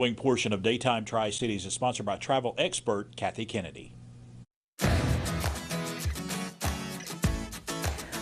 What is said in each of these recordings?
Portion of Daytime Tri-Cities is sponsored by travel expert Kathy Kennedy.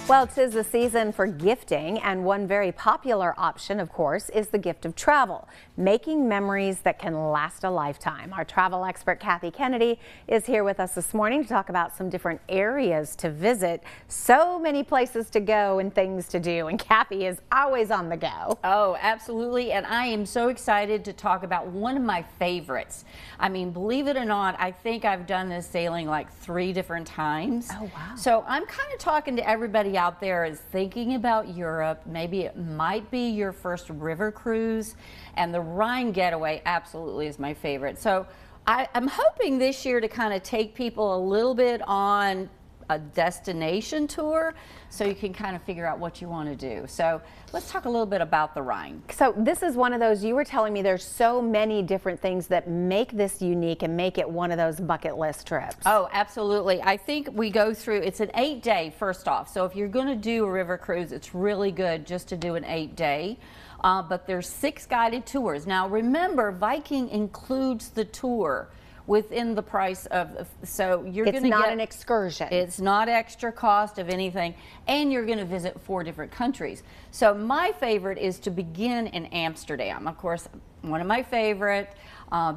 Well, 'tis the season for gifting, and one very popular option, of course, is the gift of travel, making memories that can last a lifetime. Our travel expert Kathy Kennedy is here with us this morning to talk about some different areas to visit. So many places to go and things to do, and Kathy is always on the go. Oh, absolutely, and I am so excited to talk about one of my favorites. I mean, believe it or not, I think I've done this sailing like 3 different times. Oh, wow. So I'm kind of talking to everybody out there is thinking about Europe. Maybe it might be your first river cruise, and the Rhine Getaway absolutely is my favorite. So I'm hoping this year to kind of take people a little bit on a destination tour so you can kind of figure out what you want to do. So let's talk a little bit about the Rhine. So this is one of those, you were telling me there's so many different things that make this unique and make it one of those bucket list trips. Oh, absolutely. I think we go through, it's an 8-day first off. So if you're going to do a river cruise, it's really good just to do an 8-day. But there's 6 guided tours. Now remember, Viking includes the tour within the price of, so you're going to get, it's not an excursion. It's not extra cost of anything, and you're going to visit 4 different countries. So my favorite is to begin in Amsterdam. Of course, one of my favorite,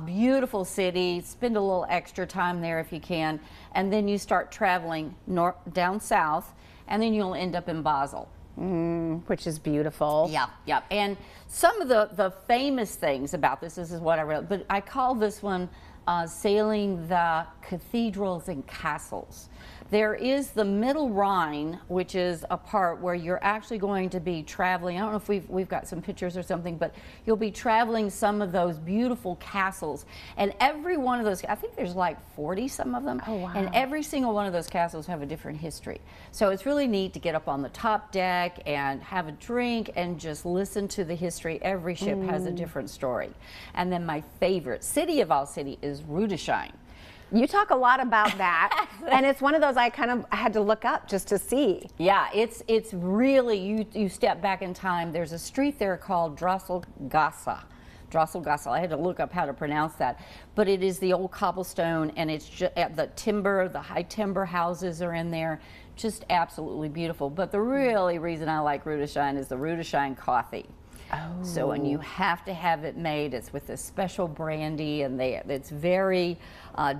beautiful city. Spend a little extra time there if you can, and then you start traveling north, down south, and then you'll end up in Basel. Which is beautiful. Yeah. And some of the famous things about this is what I wrote, but I call this one sailing the cathedrals and castles. There is the Middle Rhine, which is a part where you're actually going to be traveling. I don't know if we've got some pictures or something, but you'll be traveling some of those beautiful castles. And every one of those, I think there's like 40 some of them. Oh, wow. And every single one of those castles have a different history. So it's really neat to get up on the top deck and have a drink and just listen to the history. Every ship has a different story. And then my favorite city of all city is Rudolph. You talk a lot about that, and it's one of those I kind of had to look up just to see. Yeah, it's really, you step back in time. There's a street there called Drosselgasse. I had to look up how to pronounce that, but it is the old cobblestone, and it's just the timber, the high timber houses are in there. Just absolutely beautiful. But the really reason I like Rudolph is the Rudolph coffee. Oh. So, and you have to have it made. It's with this special brandy, and it's very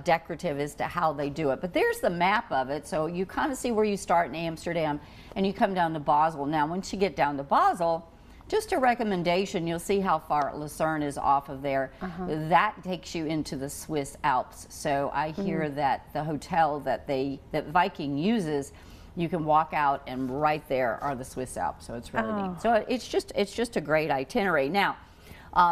decorative as to how they do it. But there's the map of it, so you kind of see where you start in Amsterdam, and you come down to Basel. Now, once you get down to Basel, just a recommendation, you'll see how far Lucerne is off of there. That takes you into the Swiss Alps. So I hear that the hotel that Viking uses, you can walk out and right there are the Swiss Alps, so it's really neat. So it's just a great itinerary. Now,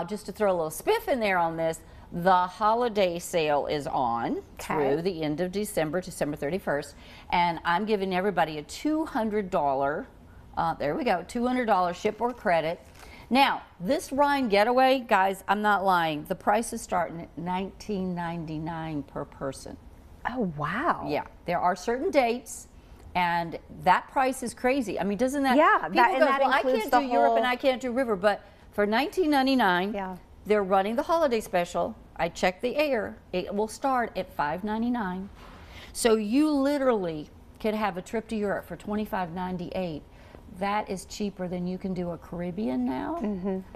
just to throw a little spiff in there on this, the holiday sale is on through the end of December 31st, and I'm giving everybody a $200, there we go, $200 shipboard credit. Now, this Rhine Getaway, guys, I'm not lying, the price is starting at $19.99 per person. Oh, wow. Yeah, there are certain dates, and that price is crazy. I mean, doesn't that? Yeah, people go, that well, I includes can't the do Europe whole... and I can't do river, but for $19.99, they're running the holiday special. I checked the air. It will start at $5.99. So you literally could have a trip to Europe for $25.98. That is cheaper than you can do a Caribbean now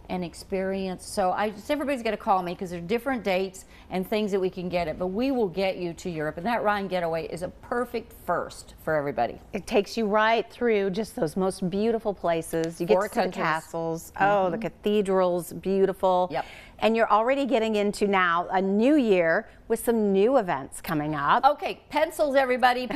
and experience. So everybody's got to call me because there are different dates and things that we can get it, but we will get you to Europe, and that Rhine Getaway is a perfect first for everybody. It takes you right through just those most beautiful places. You get to see the castles. Oh, the cathedrals, beautiful. Yep. And you're already getting into now a new year with some new events coming up. Okay, pencils everybody,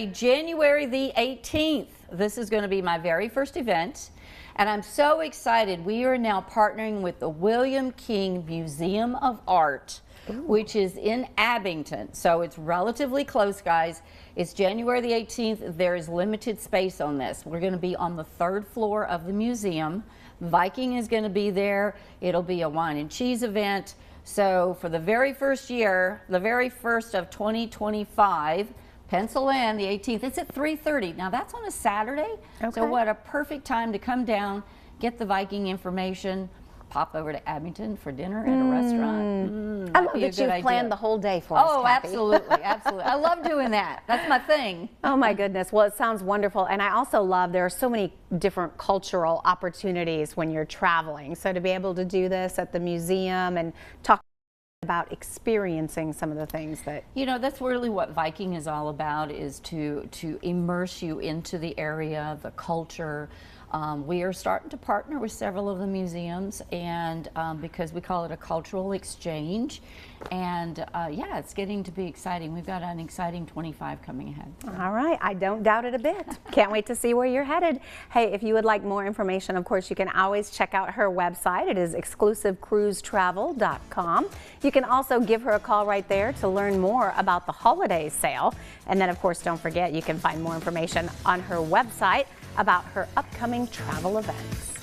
January the 18th. This is going to be my very first event, and I'm so excited. We are now partnering with the William King Museum of Art, which is in Abington. So it's relatively close, guys. It's January the 18th. There is limited space on this. We're going to be on the 3rd floor of the museum. Viking is going to be there. It'll be a wine and cheese event. So for the very first year, the very first of 2025, pencil in the 18th. It's at 3:30. Now that's on a Saturday. So what a perfect time to come down, get the Viking information, pop over to Abington for dinner at a restaurant. I love that you've planned the whole day for us, Oh, Kathy. absolutely, absolutely. I love doing that. That's my thing. Oh my goodness. Well, it sounds wonderful. And I also love there are so many different cultural opportunities when you're traveling. So to be able to do this at the museum and talk about experiencing some of the things that That's really what Viking is all about, is to immerse you into the area, the culture. We are starting to partner with several of the museums, and because we call it a cultural exchange, and yeah, it's getting to be exciting. We've got an exciting 25 coming ahead. All right, I don't doubt it a bit. Can't wait to see where you're headed. Hey, if you would like more information, of course, you can always check out her website. It is exclusivecruisetravel.com. You can also give her a call right there to learn more about the holiday sale. And then, of course, don't forget, you can find more information on her website about her upcoming travel events.